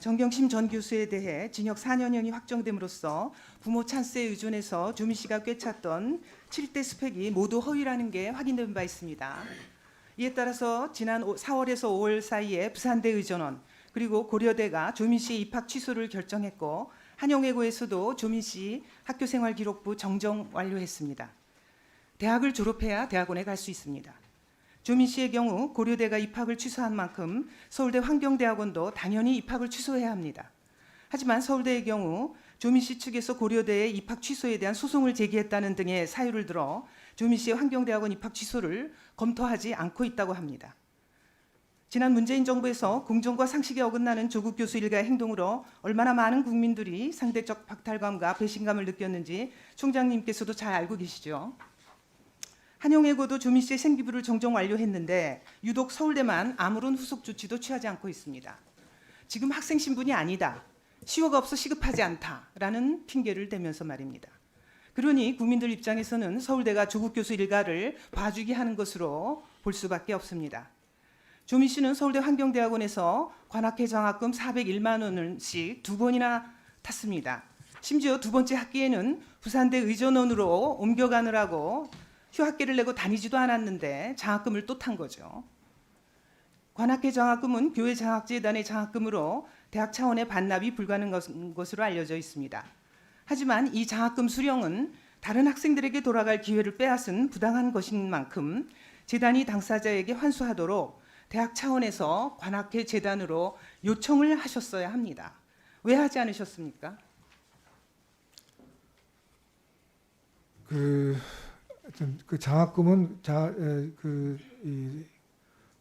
정경심 전 교수에 대해 징역 4년형이 확정됨으로써 부모 찬스에 의존해서 조미 씨가 꿰찼던 7대 스펙이 모두 허위라는 게 확인된 바 있습니다. 이에 따라서 지난 4월에서 5월 사이에 부산대 의전원 그리고 고려대가 조미 씨의 입학 취소를 결정했고 한영외고에서도 조미 씨 학교생활기록부 정정 완료했습니다. 대학을 졸업해야 대학원에 갈 수 있습니다. 조미 씨의 경우 고려대가 입학을 취소한 만큼 서울대 환경대학원도 당연히 입학을 취소해야 합니다. 하지만 서울대의 경우 조미 씨 측에서 고려대의 입학 취소에 대한 소송을 제기했다는 등의 사유를 들어 조미 씨의 환경대학원 입학 취소를 검토하지 않고 있다고 합니다. 지난 문재인 정부에서 공정과 상식에 어긋나는 조국 교수 일가의 행동으로 얼마나 많은 국민들이 상대적 박탈감과 배신감을 느꼈는지 총장님께서도 잘 알고 계시죠. 한영외고도 조미 씨의 생기부를 정정 완료했는데 유독 서울대만 아무런 후속 조치도 취하지 않고 있습니다. 지금 학생 신분이 아니다, 시효가 없어 시급하지 않다라는 핑계를 대면서 말입니다. 그러니 국민들 입장에서는 서울대가 조국 교수 일가를 봐주기 하는 것으로 볼 수밖에 없습니다. 조미 씨는 서울대 환경대학원에서 관악회 장학금 401만 원씩 2번이나 탔습니다. 심지어 두 번째 학기에는 부산대 의전원으로 옮겨가느라고 휴학계를 내고 다니지도 않았는데 장학금을 또 탄 거죠. 관악회 장학금은 교회 장학재단의 장학금으로 대학 차원의 반납이 불가능한 것으로 알려져 있습니다. 하지만 이 장학금 수령은 다른 학생들에게 돌아갈 기회를 빼앗은 부당한 것인 만큼 재단이 당사자에게 환수하도록 대학 차원에서 관악회 재단으로 요청을 하셨어야 합니다. 왜 하지 않으셨습니까? 그 장학금은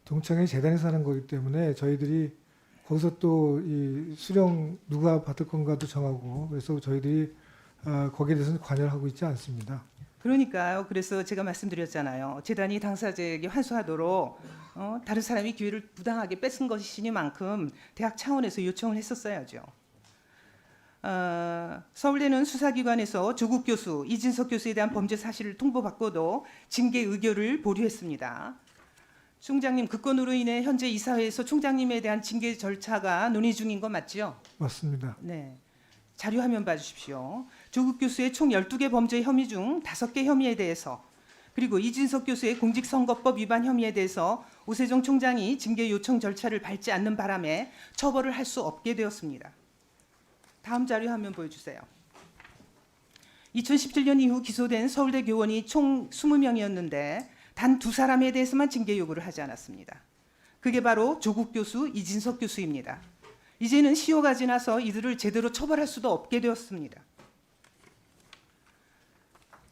동창회 재단에서 하는 거기 때문에 저희들이 거기서 또 이 수령 누가 받을 건가도 정하고 그래서 저희들이 거기에 대해서는 관여를 하고 있지 않습니다. 그러니까요. 그래서 제가 말씀드렸잖아요. 재단이 당사자에게 환수하도록 다른 사람이 기회를 부당하게 뺏은 것이니만큼 대학 차원에서 요청을 했었어야죠. 서울대는 수사기관에서 조국 교수, 이진석 교수에 대한 범죄 사실을 통보받고도 징계 의결을 보류했습니다. 총장님, 그 건으로 인해 현재 이사회에서 총장님에 대한 징계 절차가 논의 중인 거 맞죠? 맞습니다. 네. 자료 화면 봐주십시오. 조국 교수의 총 12개 범죄 혐의 중 5개 혐의에 대해서 그리고 이진석 교수의 공직선거법 위반 혐의에 대해서 오세정 총장이 징계 요청 절차를 밟지 않는 바람에 처벌을 할 수 없게 되었습니다. 다음 자료 화면 보여주세요. 2017년 이후 기소된 서울대 교원이 총 20명이었는데 단 2사람에 대해서만 징계 요구를 하지 않았습니다. 그게 바로 조국 교수, 이진석 교수입니다. 이제는 시효가 지나서 이들을 제대로 처벌할 수도 없게 되었습니다.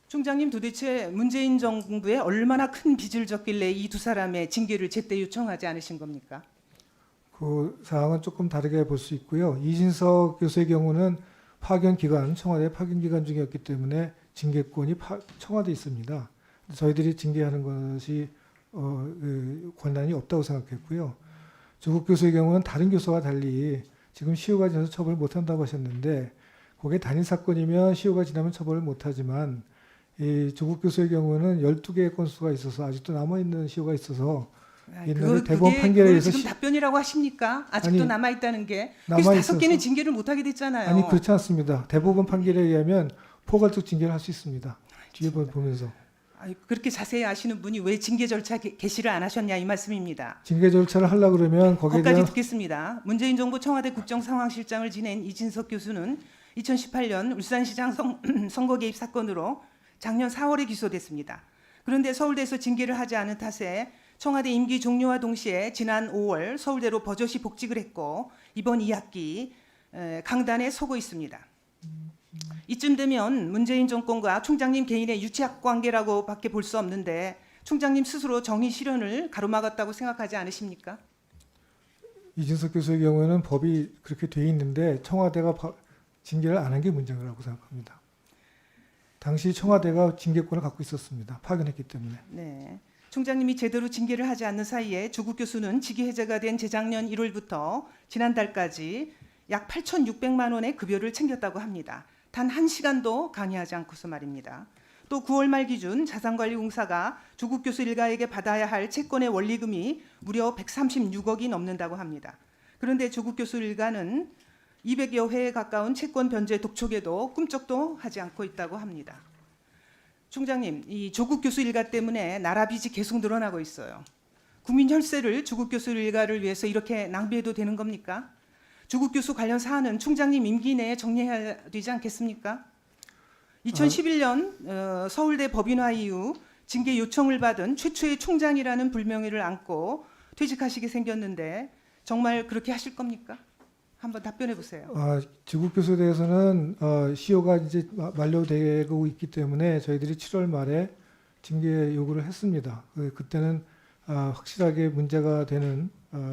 총장님, 도대체 문재인 정부에 얼마나 큰 빚을 졌길래 이 2사람의 징계를 제때 요청하지 않으신 겁니까? 그 사항은 조금 다르게 볼 수 있고요. 이진석 교수의 경우는 파견 기간, 청와대 파견 기간 중이었기 때문에 징계권이 청와대에 있습니다. 저희들이 징계하는 것이 권한이 없다고 생각했고요. 조국 교수의 경우는 다른 교수와 달리 지금 시효가 지나서 처벌을 못한다고 하셨는데 그게 단일 사건이면 시효가 지나면 처벌을 못하지만 이 조국 교수의 경우는 12개의 건수가 있어서 아직도 남아있는 시효가 있어서 옛날에 대법원 판결에 의해서 지금 답변이라고 하십니까? 아직도 아니, 남아있다는 게. 그래서 5개는 징계를 못하게 됐잖아요. 아니 그렇지 않습니다. 대법원 판결에 의하면 포괄적 징계를 할 수 있습니다. 뒤에 보면서. 그렇게 자세히 아시는 분이 왜 징계 절차 개시를 안 하셨냐 이 말씀입니다. 징계 절차를 하려고 그러면 거기에 거기까지 대한 듣겠습니다. 문재인 정부 청와대 국정상황실장을 지낸 이진석 교수는 2018년 울산시장 선거 개입 사건으로 작년 4월에 기소됐습니다. 그런데 서울대에서 징계를 하지 않은 탓에 청와대 임기 종료와 동시에 지난 5월 서울대로 버젓이 복직을 했고 이번 2학기 강단에 서고 있습니다. 이쯤 되면 문재인 정권과 총장님 개인의 유착 관계라고 밖에 볼 수 없는데 총장님 스스로 정의 실현을 가로막았다고 생각하지 않으십니까? 이진석 교수의 경우에는 법이 그렇게 돼 있는데 청와대가 징계를 안 한 게 문제라고 생각합니다. 당시 청와대가 징계권을 갖고 있었습니다. 파견했기 때문에. 네. 총장님이 제대로 징계를 하지 않는 사이에 조국 교수는 직위 해제가 된 재작년 1월부터 지난달까지 약 8,600만 원의 급여를 챙겼다고 합니다. 단 1시간도 강의하지 않고서 말입니다. 또 9월 말 기준 자산관리공사가 조국 교수 일가에게 받아야 할 채권의 원리금이 무려 136억이 넘는다고 합니다. 그런데 조국 교수 일가는 200여 회에 가까운 채권 변제 독촉에도 꿈쩍도 하지 않고 있다고 합니다. 총장님, 이 조국 교수 일가 때문에 나라 빚이 계속 늘어나고 있어요. 국민 혈세를 조국 교수 일가를 위해서 이렇게 낭비해도 되는 겁니까? 조국 교수 관련 사안은 총장님 임기 내에 정리해야 되지 않겠습니까? 2011년 서울대 법인화 이후 징계 요청을 받은 최초의 총장이라는 불명예를 안고 퇴직하시게 생겼는데 정말 그렇게 하실 겁니까? 한번 답변해 보세요. 조국 교수에 대해서는 시효가 이제 만료되고 있기 때문에 저희들이 7월 말에 징계 요구를 했습니다. 그때는 확실하게 문제가 되는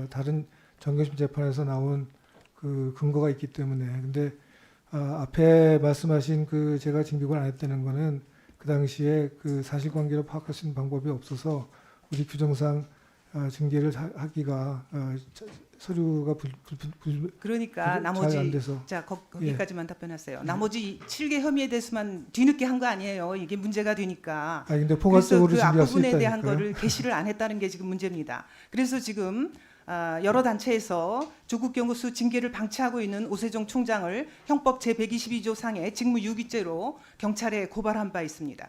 다른 정경심 재판에서 나온 그 근거가 있기 때문에. 근데 앞에 말씀하신 그 제가 징계를 안 했다는 거는 그 당시에 그 사실관계를 파악할 수 있는 방법이 없어서 우리 규정상 징계를 하기가 서류가 그러니까 잘 안 나머지 돼서. 자 거기까지만 답변하세요. 나머지 7개 혐의에 대해서만 뒤늦게 한 거 아니에요. 이게 문제가 되니까. 근데 그래서 포괄적으로 그 징계할 수 앞부분에 대한 있다니까요. 거를 게시를 안 했다는 게 지금 문제입니다. 그래서 지금 여러 단체에서 조국 교수 징계를 방치하고 있는 오세종 총장을 형법 제122조 상의 직무유기죄로 경찰에 고발한 바 있습니다.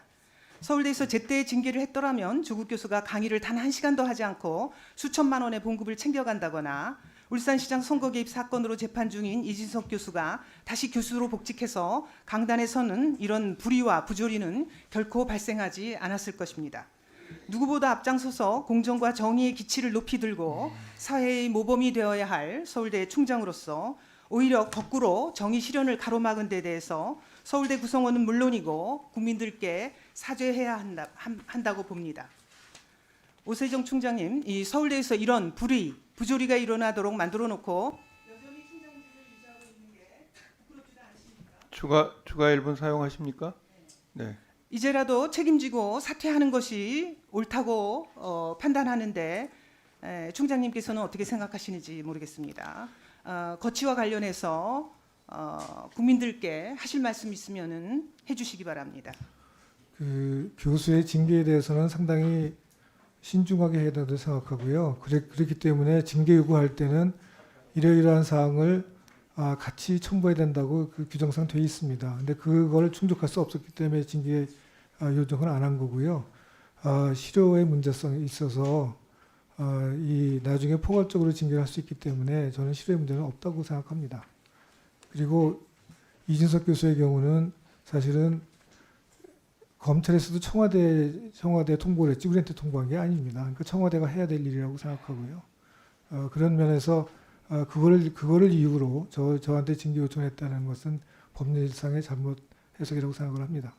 서울대에서 제때 징계를 했더라면 조국 교수가 강의를 단 1시간도 하지 않고 수천만 원의 봉급을 챙겨간다거나 울산시장 선거 개입 사건으로 재판 중인 이진석 교수가 다시 교수로 복직해서 강단에 서는 이런 불의와 부조리는 결코 발생하지 않았을 것입니다. 누구보다 앞장서서 공정과 정의의 기치를 높이 들고 사회의 모범이 되어야 할 서울대 총장으로서 오히려 거꾸로 정의 실현을 가로막은 데 대해서 서울대 구성원은 물론이고 국민들께 사죄해야 한다고 봅니다. 오세정 총장님, 이 서울대에서 이런 불의, 부조리가 일어나도록 만들어 놓고 여전히 총장직을 유지하고 있는 게 부끄럽지도 않습니까? 추가 1분 사용하십니까? 네. 이제라도 책임지고 사퇴하는 것이 옳다고 판단하는데 총장님께서는 어떻게 생각하시는지 모르겠습니다. 거치와 관련해서 국민들께 하실 말씀 있으면은 해주시기 바랍니다. 그 교수의 징계에 대해서는 상당히 신중하게 해야 된다고 생각하고요. 그렇기 때문에 징계 요구할 때는 이러이러한 사항을 같이 첨부해야 된다고 그 규정상 되어 있습니다. 근데 그걸 충족할 수 없었기 때문에 징계 요청을 안 한 거고요. 실효의 문제성이 있어서 이 나중에 포괄적으로 징계를 할 수 있기 때문에 저는 실효의 문제는 없다고 생각합니다. 그리고 이진석 교수의 경우는 사실은 검찰에서도 청와대에 통보를 했지 우리한테 통보한 게 아닙니다. 그러니까 청와대가 해야 될 일이라고 생각하고요. 그런 면에서 그거를 이유로 저한테 징계 요청했다는 것은 법률상의 잘못 해석이라고 생각을 합니다.